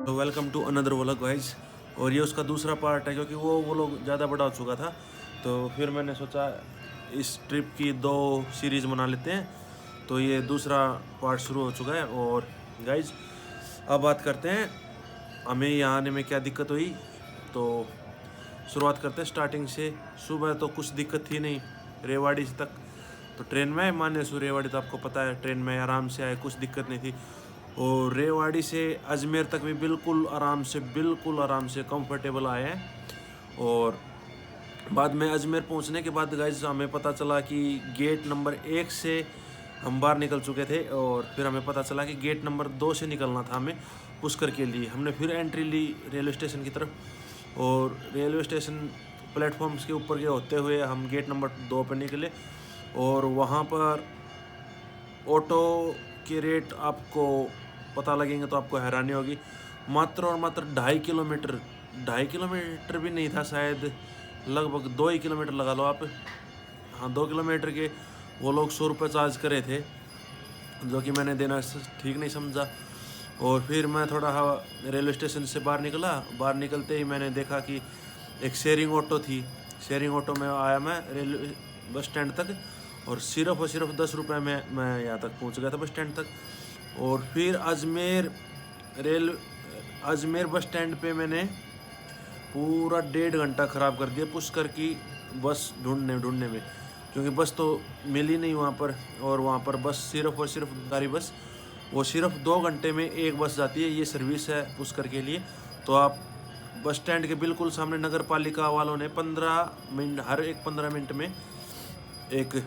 Welcome to another vlog guys. और ये उसका दूसरा पार्ट है क्योंकि वो लोग ज़्यादा बड़ा हो चुका था, तो फिर मैंने सोचा इस ट्रिप की 2 सीरीज़ बना लेते हैं। तो ये दूसरा पार्ट शुरू हो चुका है। और गाइस अब बात करते हैं हमें यहाँ आने में क्या दिक्कत हुई। तो शुरुआत करते हैं स्टार्टिंग से। सुबह तो कुछ दिक्कत थी नहीं रेवाड़ी तक, तो ट्रेन में मानेसू रेवाड़ी तो आपको पता है, ट्रेन में आराम से आए, कुछ दिक्कत नहीं थी। और रेवाड़ी से अजमेर तक भी बिल्कुल आराम से कंफर्टेबल आए हैं। और बाद में अजमेर पहुंचने के बाद गाइस हमें पता चला कि गेट नंबर 1 से हम बाहर निकल चुके थे, और फिर हमें पता चला कि गेट नंबर 2 से निकलना था हमें पुष्कर के लिए। हमने फिर एंट्री ली रेलवे स्टेशन की तरफ, और रेलवे स्टेशन प्लेटफॉर्म्स के ऊपर के होते हुए हम गेट नंबर 2 पर निकले। और वहाँ पर ऑटो के रेट आपको पता लगेंगे तो आपको हैरानी होगी। मात्र और मात्र 2.5 किलोमीटर भी नहीं था शायद, लगभग 2 ही किलोमीटर लगा लो आप। हाँ, 2 किलोमीटर के वो लोग 100 रुपये चार्ज करे थे, जो कि मैंने देना ठीक नहीं समझा। और फिर मैं थोड़ा रेलवे स्टेशन से बाहर निकला। बाहर निकलते ही मैंने देखा कि एक शेयरिंग ऑटो थी। शेयरिंग ऑटो में आया मैं रेलवे बस स्टैंड तक, और सिर्फ 10 रुपये में मैं यहाँ तक पहुँच गया था बस स्टैंड तक। और फिर अजमेर बस स्टैंड पे मैंने पूरा 1.5 घंटा ख़राब कर दिया पुष्कर की बस ढूंढने में, क्योंकि बस तो मिली नहीं वहाँ पर। और वहाँ पर बस सिर्फ और सिर्फ सरकारी बस, वो सिर्फ 2 घंटे में एक बस जाती है। ये सर्विस है पुष्कर के लिए। तो आप बस स्टैंड के बिल्कुल सामने नगर पालिका वालों ने 15 मिनट, हर एक 15 मिनट में एक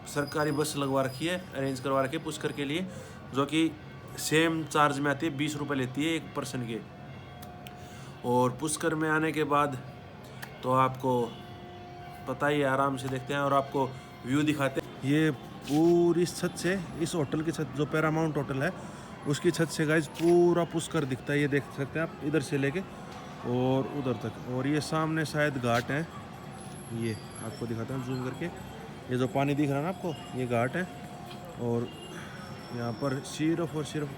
सरकारी बस लगवा रखी है, अरेंज करवा रखी है पुष्कर के लिए, जो कि सेम चार्ज में आती है, 20 रुपये लेती है 1 पर्सन के। और पुष्कर में आने के बाद तो आपको पता ही है, आराम से देखते हैं और आपको व्यू दिखाते हैं। ये पूरी छत से, इस होटल की छत जो पैरामाउंट होटल है उसकी छत से गाइज पूरा पुष्कर दिखता है। ये देख सकते हैं आप, इधर से लेके और उधर तक। और ये सामने शायद घाट है, ये आपको दिखाता हूँ जूम करके। ये जो पानी दिख रहा है ना आपको, ये घाट है। और यहाँ पर सिर्फ और सिर्फ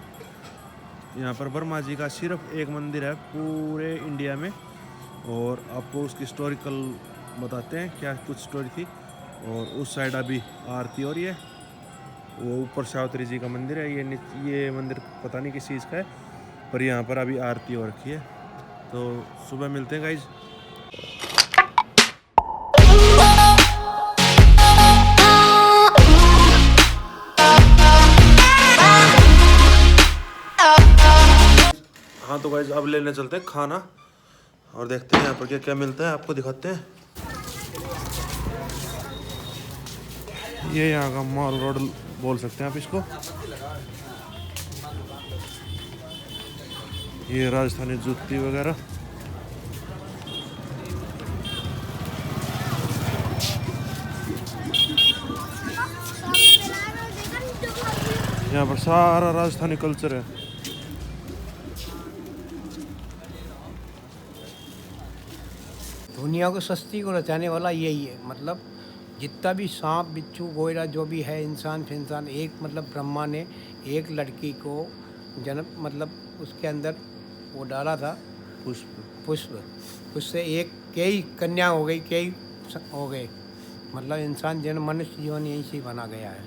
यहाँ पर वर्मा जी का सिर्फ एक मंदिर है पूरे इंडिया में। और आपको उसकी हिस्टोरिकल बताते हैं क्या कुछ स्टोरी थी। और उस साइड अभी आरती हो रही है, वो ऊपर सावित्री जी का मंदिर है। ये मंदिर पता नहीं किस चीज़ का है, पर यहाँ पर अभी आरती हो रखी है। तो सुबह मिलते हैं गाइज। हाँ तो गाइज अब लेने चलते हैं खाना, और देखते हैं यहाँ पर क्या क्या मिलता है, आपको दिखाते हैं। ये यहाँ का मॉल रोड बोल सकते हैं आप इसको। ये राजस्थानी जूती वगैरह। यहाँ पर सारा राजस्थानी कल्चर है। दुनिया को सस्ती को रचाने वाला यही है। मतलब जितना भी सांप बिच्छू गोयरा जो भी है, इंसान फिंसान, एक मतलब ब्रह्मा ने एक लड़की को जन्म, मतलब उसके अंदर वो डाला था पुष्प। उससे एक कई कन्या हो गई, कई हो गए। मतलब इंसान जन्म, मनुष्य जीवन यहीं से बना गया है।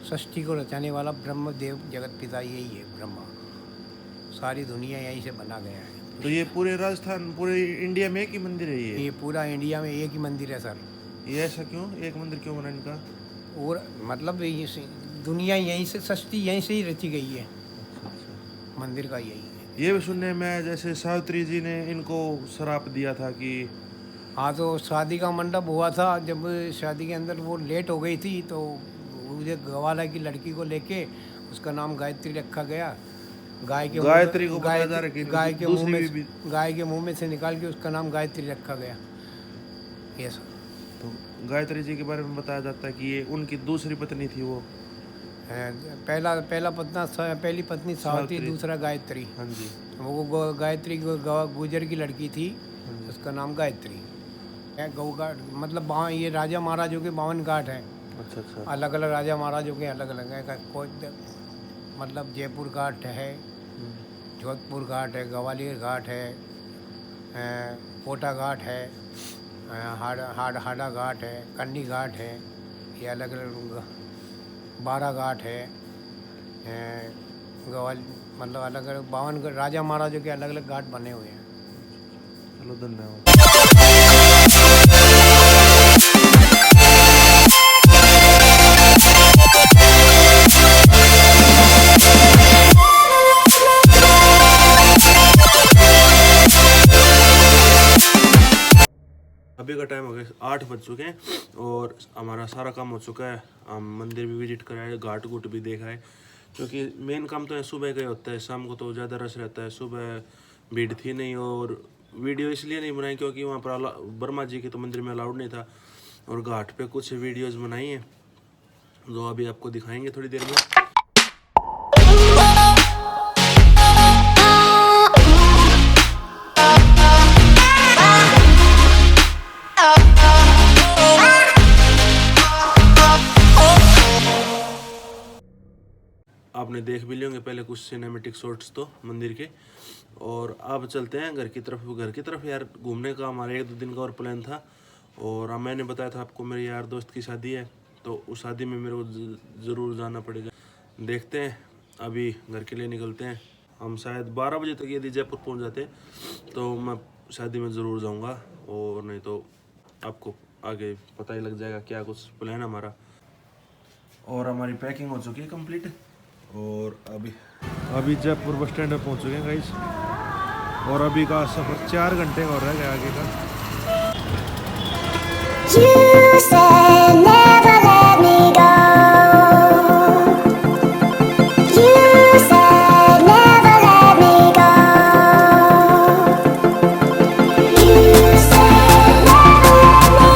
सृष्टि को रचाने वाला ब्रह्म देव जगत पिता यही है, ब्रह्मा। सारी दुनिया यहीं से बना गया है। तो ये पूरे राजस्थान, पूरे इंडिया में एक ही मंदिर है ये पूरा इंडिया में एक ही मंदिर है सर। ये ऐसा क्यों, एक मंदिर क्यों बना इनका? और मतलब दुनिया यहीं से, सृष्टि यहीं से ही रची गई है। मंदिर का यही है। ये भी सुनने में जैसे सावित्री जी ने इनको श्राप दिया था कि हाँ, तो शादी का मंडप हुआ था, जब शादी के अंदर वो लेट हो गई थी, तो मुझे गवाला की लड़की को लेके उसका नाम गायत्री रखा गया। गायत्री को गाय के मुंह में से निकाल के उसका नाम गायत्री रखा गया। ये सब तो गायत्री जी के बारे में बताया जाता है कि ये उनकी दूसरी पत्नी थी। वो पहली पत्नी सावित्री, दूसरा गायत्री। हाँ जी। वो गायत्री गुजर की लड़की थी, उसका नाम गायत्री। गौ घाट मतलब वहाँ ये राजा महाराजों के 52 घाट हैं। अच्छा। अलग अलग राजा महाराजों के अलग अलग है। कोई मतलब जयपुर घाट है, जोधपुर घाट है, ग्वालियर घाट है, कोटा घाट है, हाड़ा घाट है, कंडी घाट है। ये अलग अलग 12 घाट है। मतलब अलग अलग 52 राजा महाराजों के अलग अलग घाट बने हुए हैं। चलो धन्यवाद। अभी का टाइम हो गया 8 बज चुके हैं और हमारा सारा काम हो चुका है। हम मंदिर भी विजिट कराए, घाट घूट भी देखा है, क्योंकि मेन काम तो है सुबह का ही होता है। शाम को तो ज़्यादा रश रहता है, सुबह भीड़ थी नहीं। और वीडियो इसलिए नहीं बनाई क्योंकि वहाँ पर ब्रह्मा जी के तो मंदिर में अलाउड नहीं था। और घाट पे कुछ वीडियोज़ बनाई हैं जो अभी आपको दिखाएंगे थोड़ी देर में। आपने देख भी लिए होंगे पहले कुछ सिनेमेटिक शॉट्स तो मंदिर के। और अब चलते हैं घर की तरफ। घर की तरफ यार घूमने का हमारा 1-2 दिन का और प्लान था। और मैंने बताया था आपको मेरे यार दोस्त की शादी है, तो उस शादी में मेरे को ज़रूर जाना पड़ेगा। देखते हैं, अभी घर के लिए निकलते हैं। हम शायद 12 बजे तक यदि जयपुर पहुंच जाते तो मैं शादी में ज़रूर जाऊंगा, और नहीं तो आपको आगे पता ही लग जाएगा क्या कुछ प्लान है हमारा। और हमारी पैकिंग हो चुकी है कंप्लीट। और अभी जयपुर बस स्टैंड में पहुंच चुके हैं गाइस। और अभी का सफ़र 4 घंटे का हो रहा है आगे का। You said never let me go. You said never let me go. You said never let me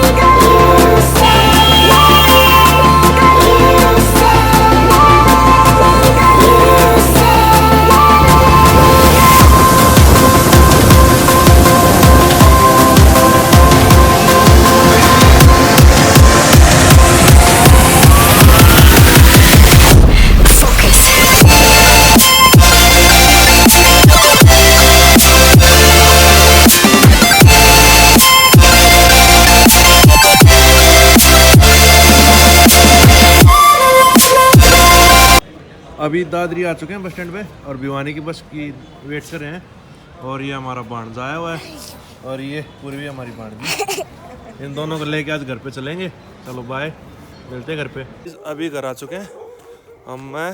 go. You said never let me go. You said never let me go. You said अभी दादरी आ चुके हैं bus stand पे और भिवानी की बस की wait कर रहे हैं। और ये हमारा भांजा आया हुआ है और ये पूर्वी हमारी भांजी। इन दोनों को लेके आज घर पे चलेंगे। चलो बाय, मिलते हैं घर पे। अभी घर आ चुके हैं हम, मैं,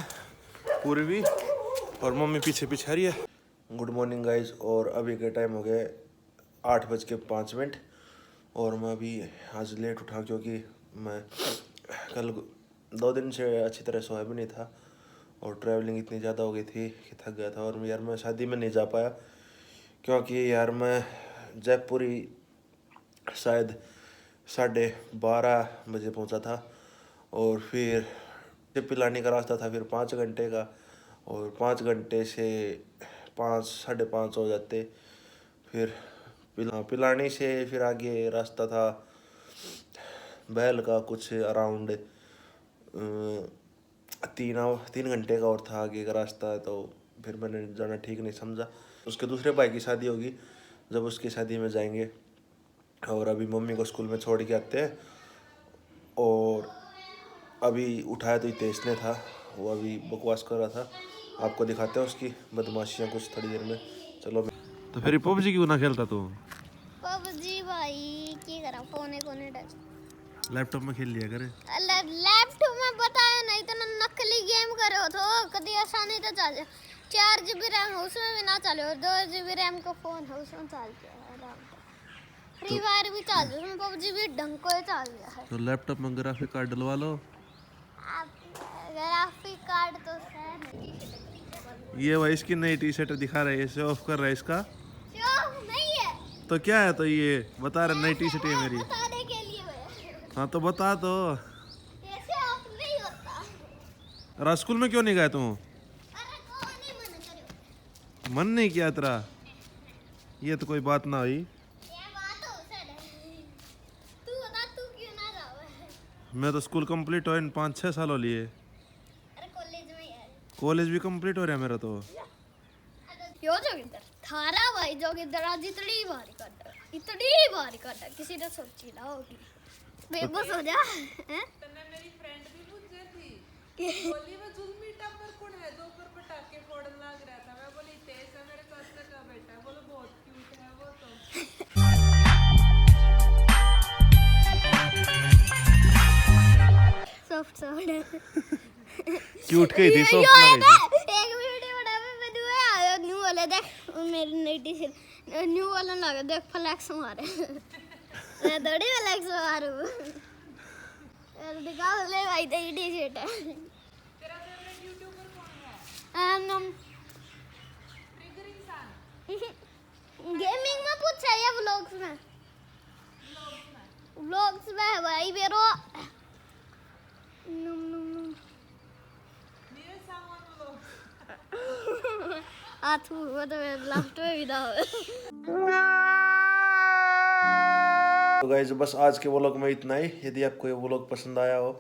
पूर्वी और मम्मी पीछे पीछे आ रही है। Good morning guys. और अभी के टाइम हो गए 8:05। और मैं अभी आज लेट उठा क्योंकि मैं कल 2 दिन से अच्छी तरह सोया भी नहीं था और ट्रैवलिंग इतनी ज़्यादा हो गई थी कि थक गया था। और यार मैं शादी में नहीं जा पाया क्योंकि यार मैं जयपुर ही शायद 12:30 बजे पहुंचा था। और फिर पिलानी का रास्ता था, फिर 5 घंटे का, और 5 घंटे से 5-5:30 हो जाते। फिर पिलानी से फिर आगे रास्ता था बैल का, कुछ अराउंड 3 घंटे का और था आगे का रास्ता। तो फिर मैंने जाना ठीक नहीं समझा। उसके दूसरे भाई की शादी होगी, जब उसकी शादी में जाएंगे। और अभी मम्मी को स्कूल में छोड़ के आते हैं। और अभी उठाया तो हितेश ने था, वो अभी बकवास कर रहा था। आपको दिखाते हैं उसकी बदमाशियाँ कुछ थोड़ी देर में। चलो। तो फिर पबजी क्यों ना खेलता तू? पबजी भाई की करा कोने कोने टच लैपटॉप में खेल लिया करे। लैपटॉप में बताया नहीं तो नकली गेम करो तो कभी आसानी तो चल 4 GB रैम है उसमें भी ना चले, और 2 GB रैम का फोन है उसमें चल गया। फ्री फायर भी चल रहा है उसमें, पबजी भी ढंग को चल गया है। तो लैपटॉप में ग्राफिक कार्ड डलवा लो। ग्राफिक कार्ड तो है। ये भाई इसकी नई टी-शर्ट दिखा रहा है, इसे ऑफ कर रहा है इसका। नहीं है तो क्या है? तो ये बता रहा नई टी-शर्ट है मेरी। बताने के लिए है। हाँ तो बता तो। ऐसे ऑफ नहीं होता। और स्कूल में क्यों नहीं गया तू? अरे कौन नहीं मन करो। मन नहीं किया तेरा? ये तो कोई बात ना हुई। ये बात हो सर। तू बता तू क्यों ना जाओ? मैं तो स्कूल कंप्लीट हो 5-6 साल हो लिए। अरे कॉलेज में यार। कॉलेज भी कंप्लीट हो रहा है मेरा तो। यो जोगिंदर थारा भाई जोगिंदर आज इतनी भारी काटा किसी ने सोची ना होगी बेबस हो जा हैं तने मेरी फ्रेंड भी पूछे थी बोली वो जुल्मी टप्पर कौन है जो ऊपर पटाखे फोड़ने लग रहा था मैं बोली तेज है मेरे साथ का बेटा बोलो बहुत क्यूट है वो तो सॉफ्ट क्यूट कही थी यो सॉफ्ट है ना ना कही थी। एक वीडियो बना मैं दुआ न्यू वाले देख मेरी नई टी शर्ट न्यू वाला लगा देख फ्लैक्स मारे मैं थोड़ी फ्लैक्स मारू दिखा ले भाई तेरी टी शर्ट है तेरा फेवरेट यूट्यूबर कौन है ट्रिगर इंसान गेमिंग में पूछा या व्लॉग्स में है भाई बेरो नीरज सामान लोग आथू वो तो लास्ट में विदा हो तो गाइज बस आज के व्लॉग में इतना ही। यदि आपको ये व्लॉग पसंद आया हो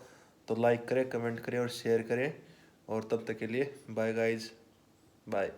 तो लाइक करें, कमेंट करें और शेयर करें। और तब तक के लिए बाय गाइज, बाय।